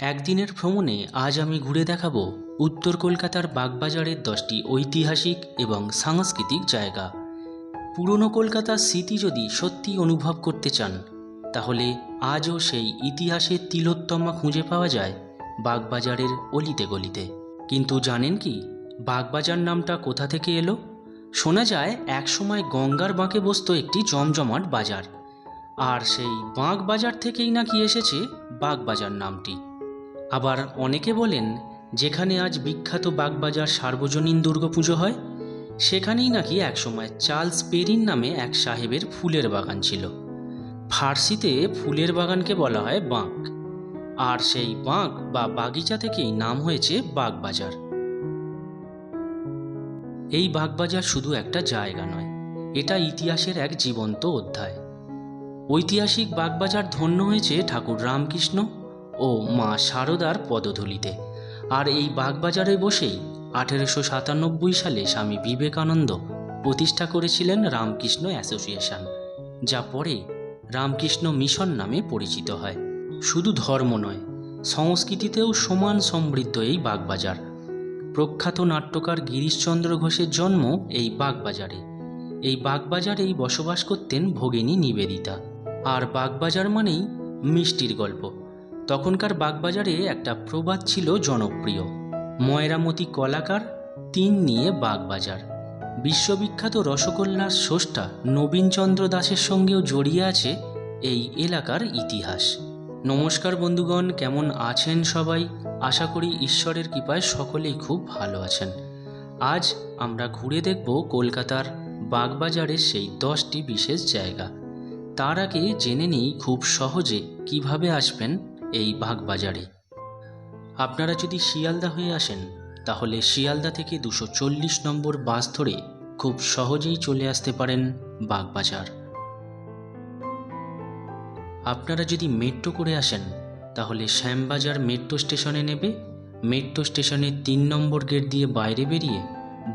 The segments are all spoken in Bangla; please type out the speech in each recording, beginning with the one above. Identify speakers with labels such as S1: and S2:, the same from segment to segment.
S1: একদিনের ভ্রমণে আজ আমি ঘুরে দেখাবো উত্তর কলকাতার বাগবাজারের 10টি ঐতিহাসিক এবং সাংস্কৃতিক জায়গা। পুরনো কলকাতার স্মৃতি যদি সত্যি অনুভব করতে চান, তাহলে আজও সেই ইতিহাসের তিলোত্তমা খুঁজে পাওয়া যায় বাগবাজারের অলিতে গলিতে। কিন্তু জানেন কি, বাগবাজার নামটা কোথা থেকে এলো? শোনা যায় একসময় গঙ্গার বাঁকে বসতো একটি জমজমাট বাজার, আর সেই বাঁকবাজার থেকেই নাকি এসেছে বাগবাজার নামটি। আবার অনেকে বলেন, যেখানে আজ বিখ্যাত বাগবাজার সার্বজনীন দুর্গাপুজো হয়, সেখানেই নাকি একসময় চার্লস পেরিন নামে এক সাহেবের ফুলের বাগান ছিল। ফার্সিতে ফুলের বাগানকে বলা হয় বাঁক, আর সেই বাঁক বা বাগিচা থেকেই নাম হয়েছে বাগবাজার। এই বাগবাজার শুধু একটা জায়গা নয়, এটা ইতিহাসের এক জীবন্ত অধ্যায়। ঐতিহাসিক বাগবাজার ধন্য হয়েছে ঠাকুর রামকৃষ্ণ ও মা শারদার পদধূলিতে। আর এই বাগবাজারে বসেই 1897 সালে স্বামী বিবেকানন্দ প্রতিষ্ঠা করেছিলেন রামকৃষ্ণ অ্যাসোসিয়েশন, যা পরে রামকৃষ্ণ মিশন নামে পরিচিত হয়। শুধু ধর্ম নয়, সংস্কৃতিতেও সমান সমৃদ্ধ এই বাগবাজার। প্রখ্যাত নাট্যকার গিরিশচন্দ্র ঘোষের জন্ম এই বাগবাজারে। এই বাগবাজারেই বসবাস করতেন ভগিনী নিবেদিতা। আর বাগবাজার মানেই মিষ্টির গল্প। তখনকার বাগবাজারে একটা প্রবাদ ছিল জনপ্রিয়, ময়রামতি কলাকার, তিন নিয়ে বাগবাজার। বিশ্ববিখ্যাত রসগোল্লার স্রষ্টা নবীনচন্দ্র দাশের সঙ্গেও জড়িয়ে আছে এই এলাকার ইতিহাস। নমস্কার বন্ধুগণ, কেমন আছেন সবাই? আশা করি ঈশ্বরের কৃপায় সকলেই খুব ভালো আছেন। আজ আমরা ঘুরে দেখব কলকাতার বাগবাজারের সেই 10টি বিশেষ জায়গা। তার আগে জেনে নিই খুব সহজে কিভাবে আসবেন এই বাগবাজারে। আপনারা যদি শিয়ালদা হয়ে আসেন, তাহলে শিয়ালদা থেকে 240 নম্বর বাস ধরে খুব সহজেই চলে আসতে পারেন বাগবাজার। আপনারা যদি মেট্রো করে আসেন, তাহলে শ্যামবাজার মেট্রো স্টেশনে নেবে। মেট্রো স্টেশনের 3 নম্বর গেট দিয়ে বাইরে বেরিয়ে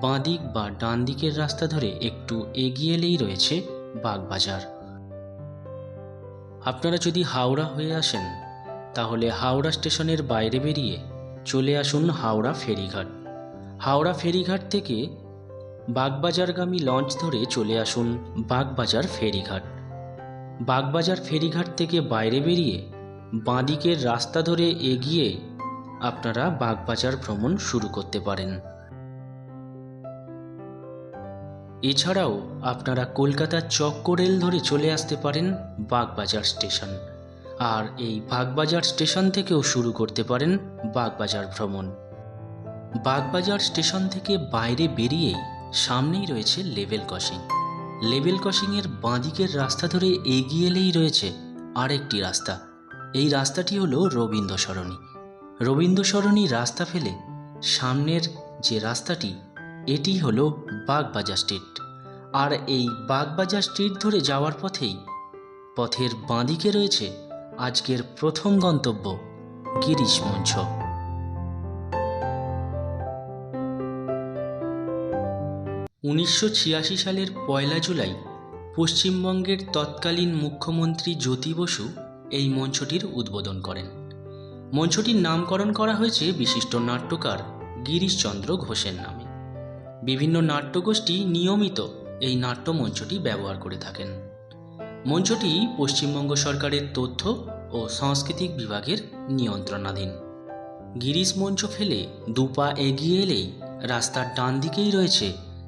S1: বাঁ দিক বা ডান দিকের রাস্তা ধরে একটু এগিয়ে এলেই রয়েছে বাগবাজার। আপনারা যদি হাওড়া হয়ে আসেন, তাহলে হাওড়া স্টেশনের বাইরে বেরিয়ে চলে আসুন হাওড়া ফেরিঘাট। হাওড়া ফেরিঘাট থেকে বাগবাজারগামী লঞ্চ ধরে চলে আসুন বাগবাজার ফেরিঘাট। বাগবাজার ফেরিঘাট থেকে বাইরে বেরিয়ে বাঁদিকের রাস্তা ধরে এগিয়ে আপনারা বাগবাজার ভ্রমণ শুরু করতে পারেন। এছাড়াও আপনারা কলকাতার চক্র রেল ধরে চলে আসতে পারেন বাগবাজার স্টেশন, আর এই বাগবাজার স্টেশন থেকেও শুরু করতে পারেন বাগবাজার ভ্রমণ। বাগবাজার স্টেশন থেকে বাইরে বেরিয়েই সামনেই রয়েছে লেভেল ক্রসিং। লেভেল ক্রসিংয়ের বাঁদিকের রাস্তা ধরে এগিয়ে এলেই রয়েছে আরেকটি রাস্তা। এই রাস্তাটি হলো রবীন্দ্র সরণি। রবীন্দ্র সরণি রাস্তা ফেলে সামনের যে রাস্তাটি, এটি হলো বাগবাজার স্ট্রিট। আর এই বাগবাজার স্ট্রিট ধরে যাওয়ার পথেই পথের বাঁদিকে রয়েছে আজকের প্রথম গন্তব্য, গিরিশ মঞ্চ। 1986 সালের 1 জুলাই পশ্চিমবঙ্গের তৎকালীন মুখ্যমন্ত্রী জ্যোতি বসু এই মঞ্চটির উদ্বোধন করেন। মঞ্চটির নামকরণ করা হয়েছে বিশিষ্ট নাট্যকার গিরিশচন্দ্র ঘোষের নামে। বিভিন্ন নাট্যগোষ্ঠী নিয়মিত এই নাট্যমঞ্চটি ব্যবহার করে থাকেন। মঞ্চটি পশ্চিমবঙ্গ সরকারের তথ্য ও সাংস্কৃতিক বিভাগের নিয়ন্ত্রণাধীন। গিরিশ মঞ্চ ফেলে দুপা এগিয়ে এলেই রাস্তার ডান দিকেই রয়েছে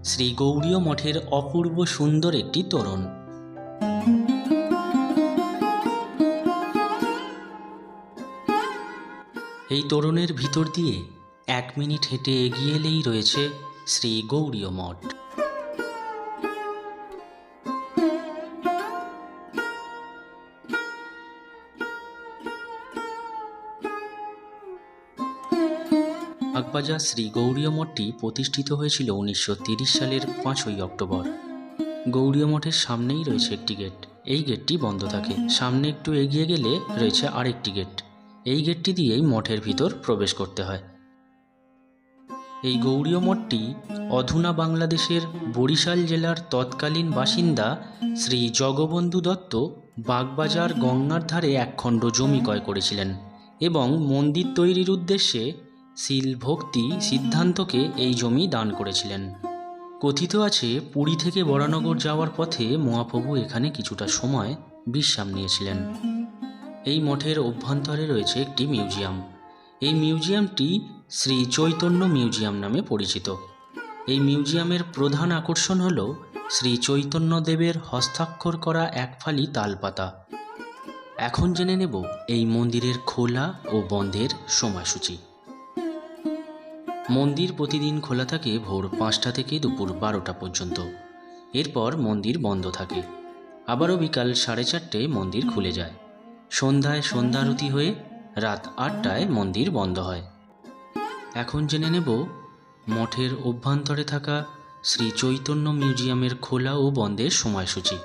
S1: শ্রী গৌড়ীয় মঠের অপূর্ব সুন্দর একটি তোরণ। এই তোরণের ভিতর দিয়ে 1 মিনিট হেঁটে এগিয়ে এলেই রয়েছে শ্রী গৌড়ীয় মঠ। বাগবাজার শ্রী গৌড়ীয় মঠটি প্রতিষ্ঠিত হয়েছিল 1930 সালের 5ই অক্টোবর। গৌড়ীয় মঠের সামনেই রয়েছে একটি গেট। এই গেটটি বন্ধ থাকে। সামনে একটু এগিয়ে গেলে রয়েছে আরেকটি গেট। এই গেটটি দিয়েই মঠের ভিতর প্রবেশ করতে হয়। এই গৌড়ীয় মঠটি অধুনা বাংলাদেশের বরিশাল জেলার তৎকালীন বাসিন্দা শ্রী জগবন্ধু দত্ত বাগবাজার গঙ্গার ধারে 1 খণ্ড জমি ক্রয় করেছিলেন। এবং মন্দির তৈরির উদ্দেশ্যে শিল ভক্তি সিদ্ধান্তকে এই জমি দান করেছিলেন। কথিত আছে পুরী থেকে বরানগর যাওয়ার পথে মহাপ্রভু এখানে কিছুটা সময় বিশ্রাম নিয়েছিলেন। এই মঠের অভ্যন্তরে রয়েছে একটি মিউজিয়াম। এই মিউজিয়ামটি শ্রী চৈতন্য মিউজিয়াম নামে পরিচিত। এই মিউজিয়ামের প্রধান আকর্ষণ হল শ্রী চৈতন্যদেবের হস্তাক্ষর করা এক ফালি তালপাতা। এখন জেনে নেব এই মন্দিরের খোলা ও বন্ধের সময়সূচি। মন্দির প্রতিদিন খোলা থাকে ভোর 5টা থেকে দুপুর 12টা পর্যন্ত। এরপর মন্দির বন্ধ থাকে। আবারও বিকাল 4:30টায় মন্দির খুলে যায়। সন্ধ্যায় সন্ধ্যারতি হয়ে রাত 8টায় মন্দির বন্ধ হয়। এখন জেনে নেব মঠের অভ্যন্তরে থাকা শ্রী চৈতন্য মিউজিয়ামের খোলা ও বন্ধের সময়সূচি।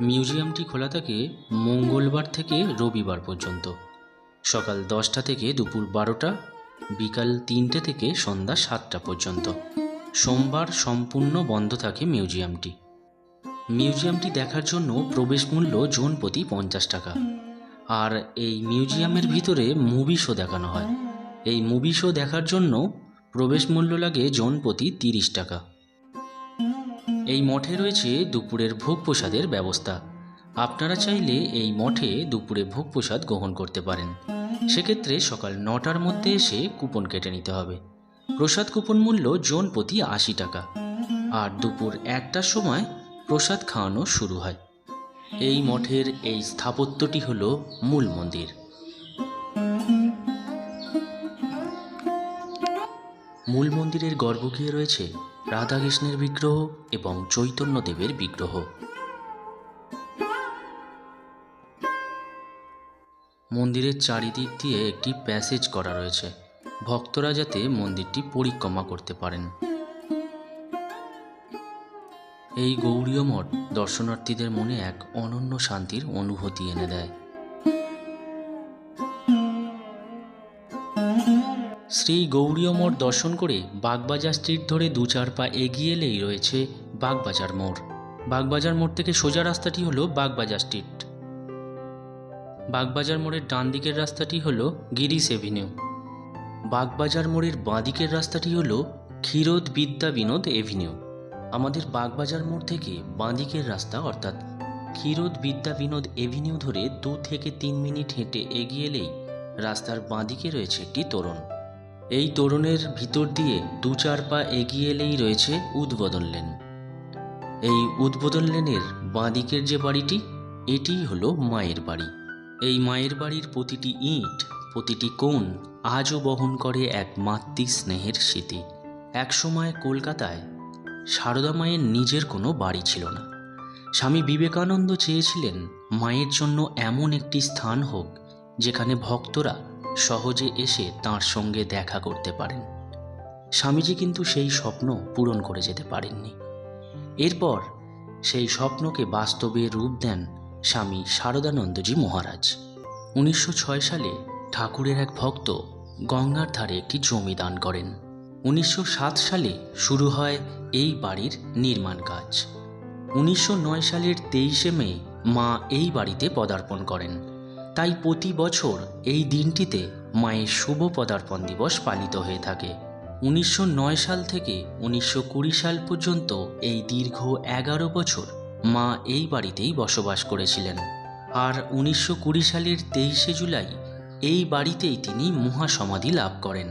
S1: মিউজিয়ামটি খোলা থাকে মঙ্গলবার থেকে রবিবার পর্যন্ত, সকাল 10টা থেকে দুপুর 12টা, বিকাল 3টে থেকে সন্ধ্যা 7টা পর্যন্ত। সোমবার সম্পূর্ণ বন্ধ থাকে মিউজিয়ামটি। মিউজিয়ামটি দেখার জন্য প্রবেশ মূল্য জন প্রতি 50 টাকা। আর এই মিউজিয়ামের ভিতরে মুভি শো দেখানো হয়। এই মুভি শো দেখার জন্য প্রবেশ মূল্য লাগে জন প্রতি 30 টাকা। এই মঠে রয়েছে দুপুরের ভোগ প্রসাদের ব্যবস্থা। আপনারা চাইলে এই মঠে দুপুরে ভোগ প্রসাদ গ্রহণ করতে পারেন। সেক্ষেত্রে সকাল 9টার মধ্যে এসে কুপন কেটে নিতে হবে। প্রসাদ কুপন মূল্য জন প্রতি 80 টাকা। আর দুপুর 1টার সময় প্রসাদ খাওয়ানো শুরু হয়। এই মঠের এই স্থাপত্যটি হল মূল মন্দির। মূল মন্দিরের গর্ভগৃহে রয়েছে রাধাকৃষ্ণের বিগ্রহ এবং চৈতন্যদেবের বিগ্রহ। মন্দিরের চারিদিক দিয়ে একটি প্যাসেজ করা রয়েছে, ভক্তরা যাতে মন্দিরটি পরিক্রমা করতে পারেন। এই গৌড়ীয় মঠ দর্শনার্থীদের মনে এক অনন্য শান্তির অনুভূতি এনে দেয়। শ্রী গৌড়ীয় মঠ দর্শন করে বাগবাজার স্ট্রিট ধরে 2-4 পা এগিয়ে এলেই রয়েছে বাগবাজার মোড়। বাগবাজার মোড় থেকে সোজা রাস্তাটি হলো বাগবাজার স্ট্রিট। বাগবাজার মোড়ের ডান দিকের রাস্তাটি হলো গিরিশ এভিনিউ। বাগবাজার মোড়ের বাঁ দিকের রাস্তাটি হলো ক্ষীরোদ বিদ্যা বিনোদ এভিনিউ। আমাদের বাগবাজার মোড় থেকে বাঁ দিকের রাস্তা অর্থাৎ ক্ষীরোদ বিদ্যা বিনোদ এভিনিউ ধরে 2 থেকে 3 মিনিট হেঁটে এগিয়ে এলেই রাস্তার বাঁ দিকে রয়েছে একটি তোরণ। এই তোরণের ভিতর দিয়ে 2-4 পা এগিয়ে এলেই রয়েছে উদ্বোধন লেন। এই উদ্বোধন লেনের বাঁ দিকের যে বাড়িটি, এটিই হলো মায়ের বাড়ি। এই মায়ের বাড়ির প্রতিটি ইট, প্রতিটি কোণ আজও বহন করে এক মাতৃ স্নেহের স্মৃতি। একসময় কলকাতায় সারদা মায়ের নিজের কোনো বাড়ি ছিল না। স্বামী বিবেকানন্দ চেয়েছিলেন মায়ের জন্য এমন একটি স্থান হোক যেখানে ভক্তরা সহজে এসে তাঁর সঙ্গে দেখা করতে পারেন। স্বামীজি কিন্তু সেই স্বপ্ন পূরণ করে যেতে পারেননি। এরপর সেই স্বপ্নকে বাস্তবে রূপ দেন স্বামী শারদানন্দজি মহারাজ। 1906 সালে ঠাকুরের এক ভক্ত গঙ্গার ধারে একটি জমি দান করেন। 1907 সালে শুরু হয় এই বাড়ির নির্মাণ কাজ। 1909 সালের 23শে মে মা এই বাড়িতে পদার্পণ করেন। তাই প্রতি বছর এই দিনটিতে মায়ের শুভ পদার্পণ দিবস পালিত হয়ে থাকে। 1909 সাল থেকে 1920 সাল পর্যন্ত এই দীর্ঘ 11 বছর মা এই বাড়িতেই বসবাস করেছিলেন। আর 1920 সালের 23শে জুলাই এই বাড়িতেই তিনি মহাসমাধি লাভ করেন।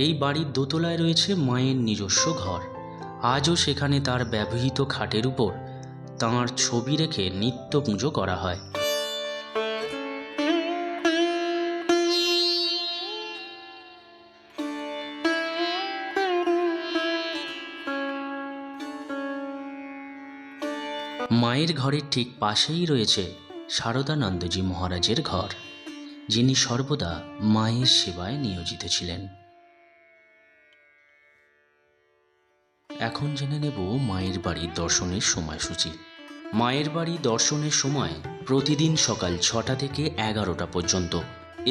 S1: এই বাড়ির দোতলায় রয়েছে মায়ের নিজস্ব ঘর। আজও সেখানে তার ব্যবহৃত খাটের উপর তাঁর ছবি রেখে নিত্য পুজো করা হয়। মায়ের ঘরের ঠিক পাশেই রয়েছে শারদানন্দজি মহারাজের ঘর, যিনি সর্বদা মায়ের সেবায় নিয়োজিত ছিলেন। এখন জেনে নেব মায়ের বাড়ির দর্শনের সময়সূচি। মায়ের বাড়ি দর্শনের সময় প্রতিদিন সকাল 6টা থেকে 11টা পর্যন্ত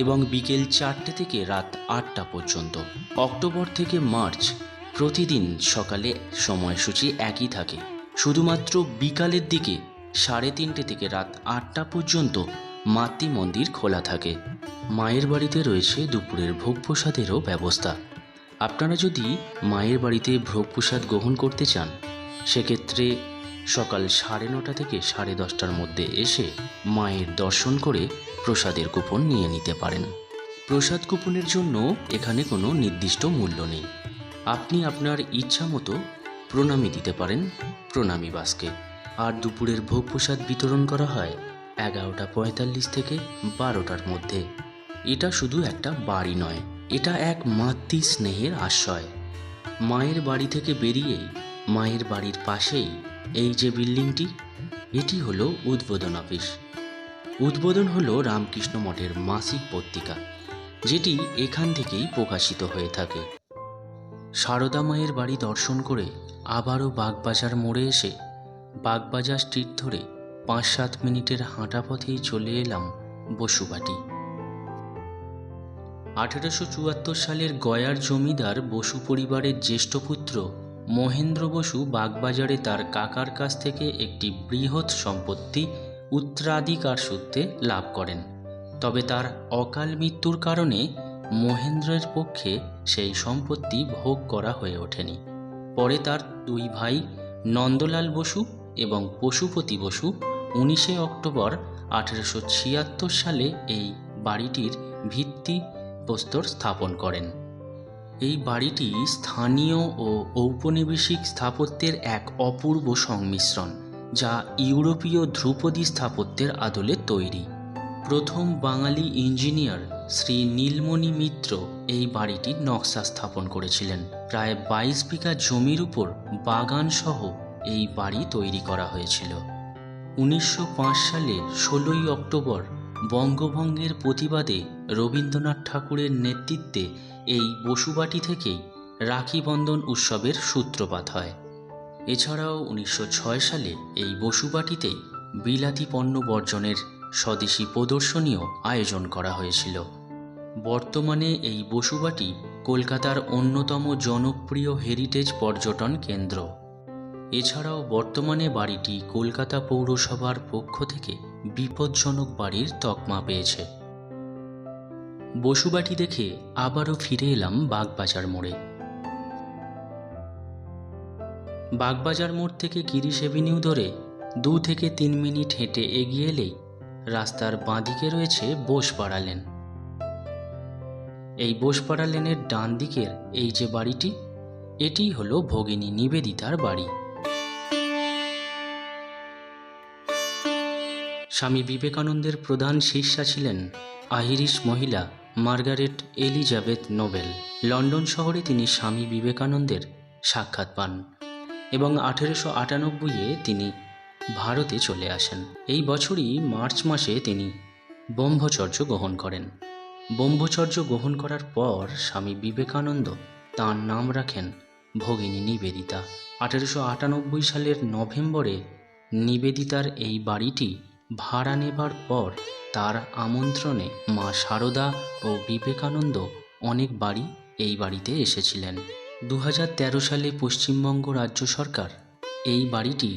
S1: এবং বিকেল 4টে থেকে রাত 8টা পর্যন্ত। অক্টোবর থেকে মার্চ প্রতিদিন সকালে সময়সূচি একই থাকে। শুধুমাত্র বিকালের দিকে 3:30 থেকে রাত 8টা পর্যন্ত মাতৃ মন্দির খোলা থাকে। মায়ের বাড়িতে রয়েছে দুপুরের ভোগ প্রসাদেরও ব্যবস্থা। আপনারা যদি মায়ের বাড়িতে ভোগ প্রসাদ গ্রহণ করতে চান, সেক্ষেত্রে সকাল 9:30 থেকে 10:30টার মধ্যে এসে মায়ের দর্শন করে প্রসাদের কুপন নিয়ে নিতে পারেন। প্রসাদ কুপনের জন্য এখানে কোনো নির্দিষ্ট মূল্য নেই। আপনি আপনার ইচ্ছা মতো প্রণামী দিতে পারেন প্রণামী বাসকে। আর দুপুরের ভোগ প্রসাদ বিতরণ করা হয় 11:45 থেকে 12টার মধ্যে। এটা শুধু একটা বাড়ি নয়, এটা এক মাতৃ স্নেহের আশ্রয়। মায়ের বাড়ি থেকে বেরিয়েই মায়ের বাড়ির পাশেই এই যে বিল্ডিংটি, এটি হলো উদ্বোধন অফিস। উদ্বোধন হলো রামকৃষ্ণ মঠের মাসিক পত্রিকা, যেটি এখান থেকেই প্রকাশিত হয়ে থাকে। সারদা মায়ের বাড়ি দর্শন করে আবারও বাগবাজার মোড়ে এসে বাগবাজার স্ট্রিট ধরে 5-7 মিনিটের হাঁটা পথেই চলে এলাম বসুবাটি। 1874 সালের গয়ার জমিদার বসু পরিবারের জ্যেষ্ঠ পুত্র মহেন্দ্র বসু বাগবাজারে তার কাকার কাছ থেকে একটি বৃহৎ সম্পত্তি উত্তরাধিকার সূত্রে লাভ করেন। তবে তার অকাল মৃত্যুর কারণে মহেন্দ্রের পক্ষে সেই সম্পত্তি ভোগ করা হয়ে ওঠেনি। পরে তার 2 ভাই নন্দলাল বসু এবং পশুপতি বসু 19 অক্টোবর 1876 সালে এই বাড়িটির ভিত্তি প্রস্তর স্থাপন করেন। এই বাড়িটি স্থানীয় ও ঔপনিবেশিক স্থাপত্যের এক অপূর্ব সংমিশ্রণ, যা ইউরোপীয় ধ্রুপদী স্থাপত্যের আদলে তৈরি। প্রথম বাঙালি ইঞ্জিনিয়ার শ্রী নীলমণি মিত্র এই বাড়িটির নকশা স্থাপন করেছিলেন। প্রায় 22 বিঘা জমির উপর বাগান সহ এই বাড়ি তৈরি করা হয়েছিল। 1905 সালে 16 অক্টোবর বঙ্গভঙ্গের প্রতিবাদে রবীন্দ্রনাথ ঠাকুরের নেতৃত্বে এই বসুবাটি থেকেই রাখি বন্ধন উৎসবের সূত্রপাত হয়। এছাড়াও 1906 সালে এই বসুবাটিতেই বিলাতি পণ্য বর্জনের স্বদেশী প্রদর্শনীও আয়োজন করা হয়েছিল। বর্তমানে এই বসুবাটি কলকাতার অন্যতম জনপ্রিয় হেরিটেজ পর্যটন কেন্দ্র। এছাড়াও বর্তমানে বাড়িটি কলকাতা পৌরসভার পক্ষ থেকে বিপজ্জনক বাড়ির তকমা পেয়েছে। বসুবাটি দেখে আবারও ফিরে এলাম বাগবাজার মোড়ে। বাগবাজার মোড় থেকে গিরিশ এভিনিউ ধরে 2 থেকে 3 মিনিট হেঁটে এগিয়ে এলেই রাস্তার বাঁদিকে রয়েছে বোসপাড়া লেন। এই বোসপাড়া লেনের ডান দিকের এই যে বাড়িটি, এটি হলো ভগিনী নিবেদিতার বাড়ি। স্বামী বিবেকানন্দের প্রধান শিষ্যা ছিলেন আইরিশ মহিলা মার্গারেট এলিজাবেথ নোবেল। লন্ডন শহরে তিনি স্বামী বিবেকানন্দের সাক্ষাৎ পান এবং 1898-এ তিনি ভারতে চলে আসেন। এই বছরই মার্চ মাসে তিনি ব্রহ্মচর্য গ্রহণ করেন। ব্রহ্মচর্য গ্রহণ করার পর স্বামী বিবেকানন্দ তাঁর নাম রাখেন ভগিনী নিবেদিতা। 1898 সালের নভেম্বরে নিবেদিতার এই বাড়িটি ভাড়া নেবার পর তার আমন্ত্রণে মা সারদা ও বিবেকানন্দ অনেক বাড়ি এই বাড়িতে এসেছিলেন। 2013 সালে পশ্চিমবঙ্গ রাজ্য সরকার এই বাড়িটি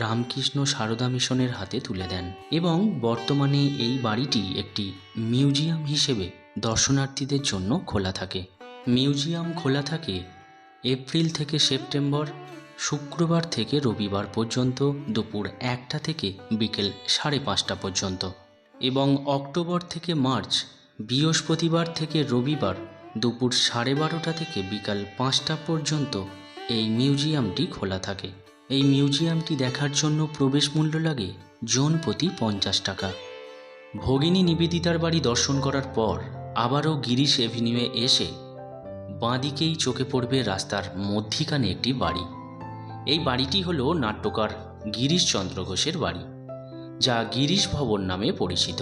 S1: রামকৃষ্ণ সারদা মিশনের হাতে তুলে দেন এবং বর্তমানে এই বাড়িটি একটি মিউজিয়াম হিসেবে দর্শনার্থীদের জন্য খোলা থাকে। মিউজিয়াম খোলা থাকে এপ্রিল থেকে সেপ্টেম্বর, শুক্রবার থেকে রবিবার পর্যন্ত দুপুর 1টা থেকে বিকেল 5:30 পর্যন্ত, এবং অক্টোবর থেকে মার্চ বৃহস্পতিবার থেকে রবিবার দুপুর 12:30 থেকে বিকাল 5টা পর্যন্ত এই মিউজিয়ামটি খোলা থাকে। এই মিউজিয়ামটি দেখার জন্য প্রবেশ মূল্য লাগে জন প্রতি 50 টাকা। ভগিনী নিবেদিতার বাড়ি দর্শন করার পর আবারও গিরিশ এভিনিউয়ে এসে বাঁদিকেই চোখে পড়বে রাস্তার মধ্যিখানে একটি বাড়ি। এই বাড়িটি হলো নাট্যকার গিরিশচন্দ্র ঘোষের বাড়ি, যা গিরিশ ভবন নামে পরিচিত।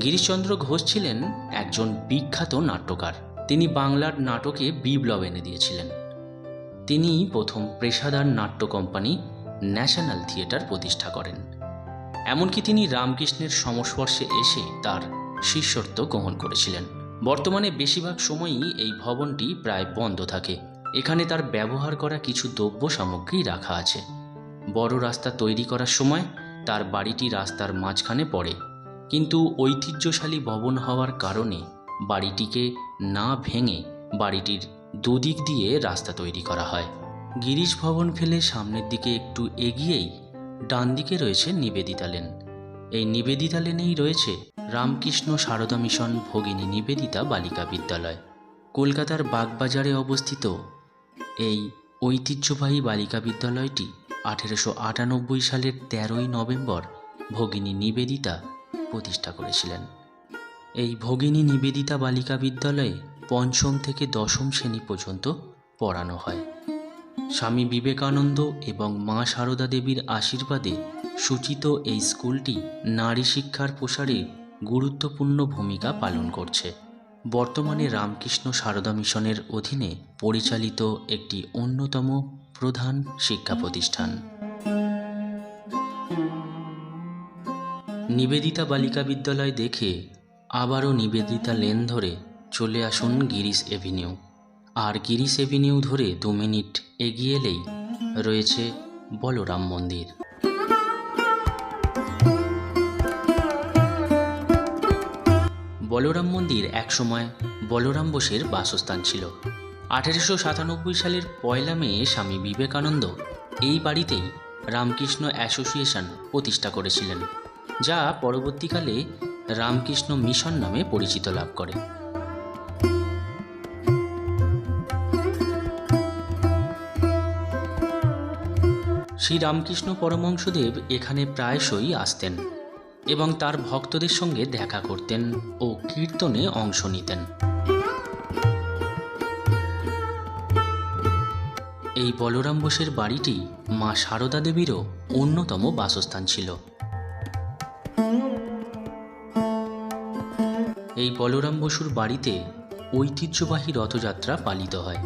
S1: গিরিশচন্দ্র ঘোষ ছিলেন একজন বিখ্যাত নাট্যকার। তিনি বাংলার নাটকে বিপ্লব এনে দিয়েছিলেন। তিনি প্রথম পেশাদার নাট্য কোম্পানি ন্যাশনাল থিয়েটার প্রতিষ্ঠা করেন। এমনকি তিনি রামকৃষ্ণের সংস্পর্শে এসে তার শিষ্যত্ব গ্রহণ করেছিলেন। বর্তমানে বেশিরভাগ সময়ই এই ভবনটি প্রায় বন্ধ থাকে। এখানে তার ব্যবহার করা কিছু দ্রব্য সামগ্রী রাখা আছে। বড় রাস্তা তৈরি করার সময় তার বাড়িটি রাস্তার মাঝখানে পড়ে। কিন্তু ঐতিহ্যশালী ভবন হওয়ার কারণে বাড়িটিকে না ভেঙে বাড়িটির দুদিক দিয়ে রাস্তা তৈরি করা হয়। গিরিশ ভবন ফেলে সামনের দিকে একটু এগিয়েই ডান দিকে রয়েছে নিবেদিতা লেন। এই নিবেদিতা লেনেই রয়েছে রামকৃষ্ণ সারদা মিশন ভগিনী নিবেদিতা বালিকা বিদ্যালয়। কলকাতার বাগবাজারে অবস্থিত এই ঐতিহ্যবাহী বালিকা বিদ্যালয়টি 1898 সালের 13ই নভেম্বর ভগিনী নিবেদিতা প্রতিষ্ঠা করেছিলেন। এই ভগিনী নিবেদিতা বালিকা বিদ্যালয়ে পঞ্চম থেকে দশম শ্রেণী পর্যন্ত পড়ানো হয়। স্বামী বিবেকানন্দ এবং মা সারদা দেবীর আশীর্বাদে সূচিত এই স্কুলটি নারী শিক্ষার প্রসারে গুরুত্বপূর্ণ ভূমিকা পালন করছে। বর্তমানে রামকৃষ্ণ সারদা মিশনের অধীনে পরিচালিত একটি অন্যতম প্রধান শিক্ষা প্রতিষ্ঠান। নিবেদিতা বালিকা বিদ্যালয় দেখে আবারও নিবেদিতা লেন ধরে চলে আসুন গিরিশ এভিনিউ। আর গিরিশ এভিনিউ ধরে 2 মিনিট এগিয়ে এলেই রয়েছে বলরাম মন্দির। বলরাম মন্দির একসময় বলরাম বোসের বাসস্থান ছিল। 1897 সালের 1 মে স্বামী বিবেকানন্দ এই বাড়িতেই রামকৃষ্ণ অ্যাসোসিয়েশন প্রতিষ্ঠা করেছিলেন, যা পরবর্তীকালে রামকৃষ্ণ মিশন নামে পরিচিত লাভ করে। শ্রী রামকৃষ্ণ পরমহংসদেব এখানে প্রায়শই আসতেন এবং তার ভক্তদের সঙ্গে দেখা করতেন ও কীর্তনে অংশ নিতেন। এই বলরাম বোসের বাড়িটি মা সারদা দেবীরও অন্যতম বাসস্থান ছিল। এই বলরাম বসুর বাড়িতে ঐতিহ্যবাহী রথযাত্রা পালিত হয়,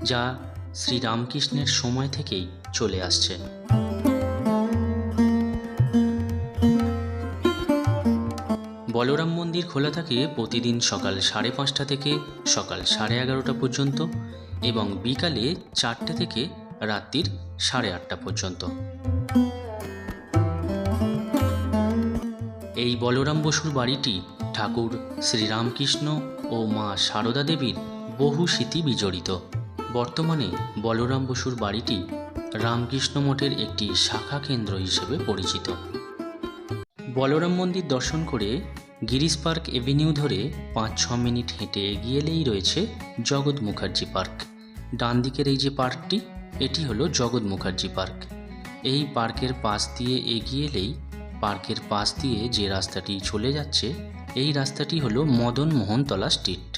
S1: যা শ্রীরামকৃষ্ণের সময় থেকেই চলে আসছে। বলরাম মন্দির খোলা থাকে প্রতিদিন সকাল 5:30 থেকে সকাল 11:30 পর্যন্ত এবং বিকালে 4টে থেকে রাত্রির 8:30 পর্যন্ত। এই বলরাম বসুর বাড়িটি ঠাকুর শ্রীরামকৃষ্ণ ও মা সারদা দেবীর বহু স্মৃতি বিজড়িত। বর্তমানে বলরাম বসুর বাড়িটি রামকৃষ্ণ মঠের একটি শাখা কেন্দ্র হিসেবে পরিচিত। বলরাম মন্দির দর্শন করে গিরিশ পার্ক এভিনিউ ধরে 5-6 মিনিট হেঁটে এগিয়ে এলেই রয়েছে জগৎ মুখার্জি পার্ক। ডান দিকের এই যে পার্কটি, এটি হলো জগৎ মুখার্জি পার্ক। এই পার্কের পাশ দিয়ে এগিয়ে এলেই পার্কের পাশ দিয়ে যে রাস্তাটি চলে যাচ্ছে, এই রাস্তাটি হলো মদন মোহনতলা স্ট্রিট।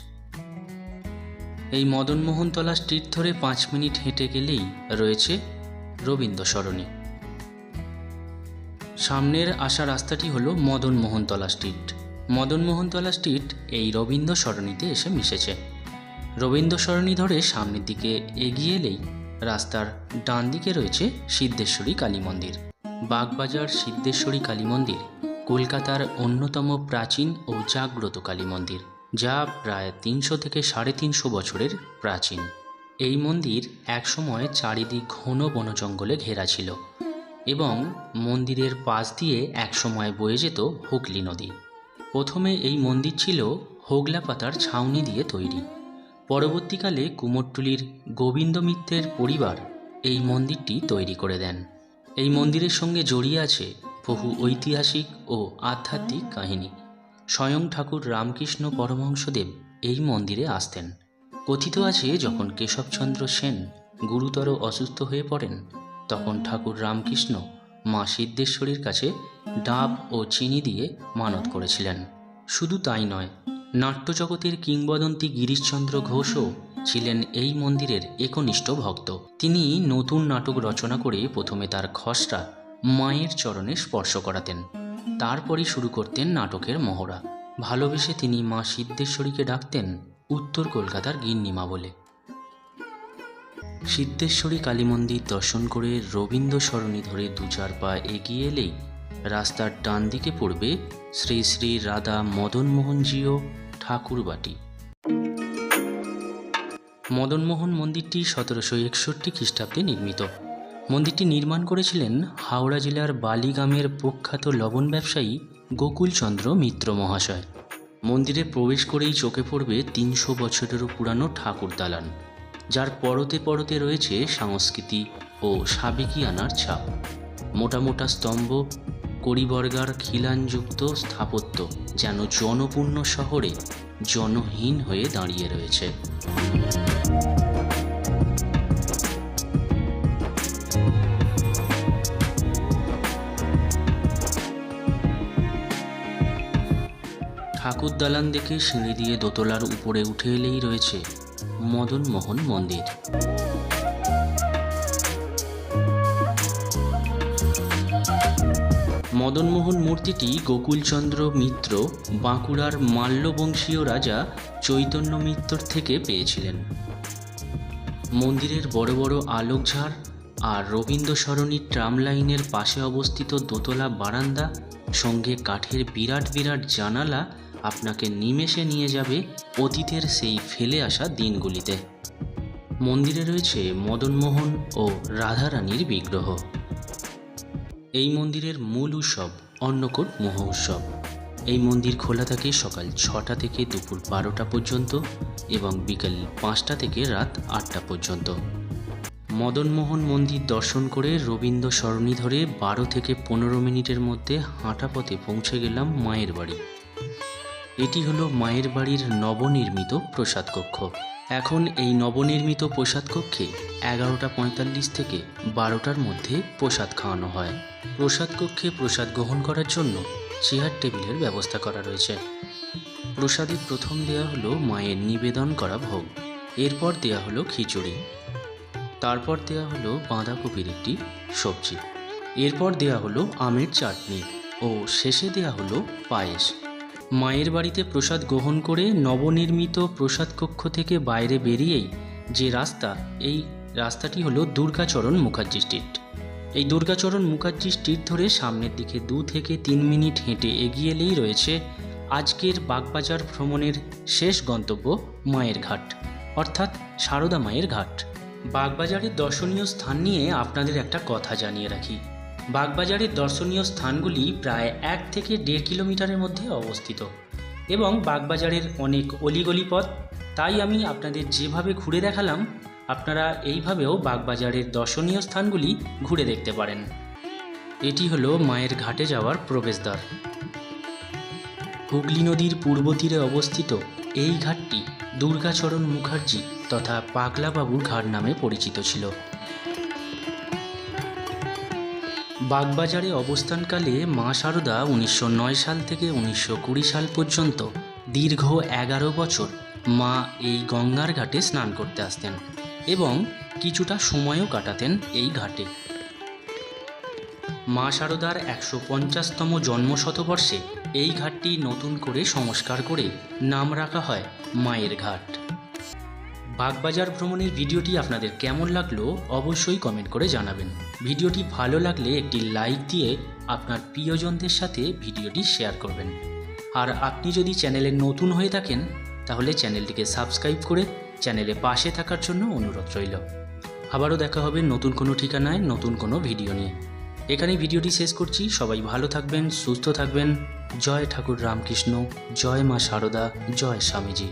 S1: এই মদন মোহনতলা স্ট্রিট ধরে 5 মিনিট হেঁটে গেলেই রয়েছে রবীন্দ্র সরণি। সামনের আসা রাস্তাটি হলো মদন মোহনতলা স্ট্রিট। মদন মোহনতলা স্ট্রিট এই রবীন্দ্র সরণিতে এসে মিশেছে। রবীন্দ্র সরণি ধরে সামনের দিকে এগিয়ে এলেই রাস্তার ডান দিকে রয়েছে সিদ্ধেশ্বরী কালী মন্দির। বাগবাজার সিদ্ধেশ্বরী কালী মন্দির কলকাতার অন্যতম প্রাচীন ও জাগ্রত কালী মন্দির, যা প্রায় 300 থেকে 350 বছরের প্রাচীন। এই মন্দির একসময় চারিদিক ঘন বন জঙ্গলে ঘেরা ছিল এবং মন্দিরের পাশ দিয়ে একসময় বয়ে যেত হুগলি নদী। প্রথমে এই মন্দির ছিল হোগলা পাতার ছাউনি দিয়ে তৈরি। পরবর্তীকালে কুমোরটুলির গোবিন্দ মিত্রের পরিবার এই মন্দিরটি তৈরি করে দেন। এই মন্দিরের সঙ্গে জড়িয়ে আছে বহু ঐতিহাসিক ও আধ্যাত্মিক কাহিনী। স্বয়ং ঠাকুর রামকৃষ্ণ পরমহংসদেব এই মন্দিরে আসতেন। কথিত আছে, যখন কেশবচন্দ্র সেন গুরুতর অসুস্থ হয়ে পড়েন, তখন ঠাকুর রামকৃষ্ণ মা সিদ্ধেশ্বরীর কাছে ডাব ও চিনি দিয়ে মানত করেছিলেন। শুধু তাই নয়, নাট্যজগতের কিংবদন্তি গিরিশচন্দ্র ঘোষও ছিলেন এই মন্দিরের একনিষ্ঠ ভক্ত। তিনি নতুন নাটক রচনা করে প্রথমে তার খসড়া মায়ের চরণে স্পর্শ করাতেন, তারপরই শুরু করতেন নাটকের মহড়া। ভালোবেসে তিনি মা সিদ্ধেশ্বরীকে ডাকতেন উত্তর কলকাতার গিন্নিমা বলে। সিদ্ধেশ্বরী কালী মন্দির দর্শন করে রবীন্দ্র সরণি ধরে 2-4 পা এগিয়ে এলেই রাস্তার ডান দিকে পড়বে শ্রী শ্রী রাধা মদনমোহনজিও ঠাকুরবাটি। মদনমোহন মন্দিরটি 1761 খ্রিস্টাব্দে নির্মিত। মন্দিরটি নির্মাণ করেছিলেন হাওড়া জেলার বালিগ্রামের প্রখ্যাত লবণ ব্যবসায়ী গোকুলচন্দ্র মিত্র মহাশয়। মন্দিরে প্রবেশ করেই চোখে পড়বে 300 বছরেরও পুরানো ঠাকুর দালান, যার পরতে পরতে রয়েছে সংস্কৃতি ও সাবেকিয়ানার ছাপ। মোটা মোটা স্তম্ভ, কড়িবর্গার খিলানযুক্ত স্থাপত্য যেন জনপূর্ণ শহরে জনহীন হয়ে দাঁড়িয়ে রয়েছে। ঠাকুর দালান দেখে সিঁড়ি দিয়ে দোতলার উপরে উঠে এলেই রয়েছে মদন মোহন মন্দির। মদনমোহন মূর্তিটি গোকুলচন্দ্র মিত্র বাঁকুড়ার মাল্যবংশীয় রাজা চৈতন্য মিত্রর থেকে পেয়েছিলেন। মন্দিরের বড় বড় আলোকঝাড় আর রবীন্দ্র সরণি ট্রাম লাইনের পাশে অবস্থিত দোতলা বারান্দা সঙ্গে কাঠের বিরাট বিরাট জানালা আপনাকে নিমেষে নিয়ে যাবে অতীতের সেই ফেলে আসা দিনগুলিতে। মন্দিরে রয়েছে মদনমোহন ও রাধারানীর বিগ্রহ। এই মন্দিরের মূল উৎসব অন্নকূট মহোৎসব। এই মন্দির খোলা থাকে সকাল 6টা থেকে দুপুর 12টা পর্যন্ত এবং বিকেল 5টা থেকে রাত 8টা পর্যন্ত। মদনমোহন মন্দির দর্শন করে রবীন্দ্র সরণি ধরে 12 থেকে 15 মিনিটের মধ্যে হাঁটা পথে পৌঁছে গেলাম মায়ের বাড়ি। এটি হলো মায়ের বাড়ির নবনির্মিত প্রসাদ কক্ষ। এখন এই নবনির্মিত প্রসাদ কক্ষে 11:45 থেকে 12টার মধ্যে প্রসাদ খাওয়ানো হয়। প্রসাদ কক্ষে প্রসাদ গ্রহণ করার জন্য চেয়ার টেবিলের ব্যবস্থা করা রয়েছে। প্রসাদে প্রথম দেয়া হলো মায়ের নিবেদন করা ভোগ, এরপর দেয়া হলো খিচুড়ি, তারপর দেয়া হলো বাঁধাকপির একটি সবজি, এরপর দেয়া হলো আমের চাটনি ও শেষে দেয়া হলো পায়েস। মায়ের বাড়িতে প্রসাদ গ্রহণ করে নবনির্মিত প্রসাদ কক্ষ থেকে বাইরে বেরিয়েই যে রাস্তা, এই রাস্তাটি হলো দুর্গাচরণ মুখার্জি স্ট্রিট। এই দুর্গাচরণ মুখার্জি স্ট্রিট ধরে সামনের দিকে 2 থেকে 3 মিনিট হেঁটে এগিয়ে এলেই রয়েছে আজকের বাগবাজার ভ্রমণের শেষ গন্তব্য মায়ের ঘাট, অর্থাৎ সারদা মায়ের ঘাট। বাগবাজারের দর্শনীয় স্থান নিয়ে আপনাদের একটা কথা জানিয়ে রাখি। বাগবাজারের দর্শনীয় স্থানগুলি প্রায় 1 থেকে 1.5 কিলোমিটারের মধ্যে অবস্থিত এবং বাগবাজারের অনেক অলিগলি পথ। তাই আমি আপনাদের যেভাবে ঘুরে দেখালাম, আপনারা এইভাবেও বাগবাজারের দর্শনীয় স্থানগুলি ঘুরে দেখতে পারেন। এটি হলো মায়ের ঘাটে যাওয়ার প্রবেশদ্বার। হুগলি নদীর পূর্ব তীরে অবস্থিত এই ঘাটটি দুর্গাচরণ মুখার্জি তথা পাগলাবাবুর ঘাট নামে পরিচিত ছিল। বাগবাজারে অবস্থানকালে মা সারদা 1909 সাল থেকে 1920 সাল পর্যন্ত দীর্ঘ 11 বছর মা এই গঙ্গার ঘাটে স্নান করতে আসতেন এবং কিছুটা সময়ও কাটাতেন এই ঘাটে। মা সারদার 150তম জন্ম শতবর্ষে এই ঘাটটি নতুন করে সংস্কার করে নাম রাখা হয় মায়ের ঘাট। বাগবাজার ভ্রমণের ভিডিওটি আপনাদের কেমন লাগলো অবশ্যই কমেন্ট করে জানাবেন। ভিডিওটি ভালো লাগলে একটি লাইক দিয়ে আপনার প্রিয়জনদের সাথে ভিডিওটি শেয়ার করবেন। আর আপনি যদি চ্যানেলে নতুন হয়ে থাকেন তাহলে চ্যানেলটিকে সাবস্ক্রাইব করে চ্যানেলে পাশে থাকার জন্য অনুরোধ রইল। আবারও দেখা হবে নতুন কোনো ঠিকানায় নতুন কোনো ভিডিও নিয়ে। এখানেই ভিডিওটি শেষ করছি। সবাই ভালো থাকবেন, সুস্থ থাকবেন। জয় ঠাকুর রামকৃষ্ণ, জয় মা সারদা, জয় স্বামীজি।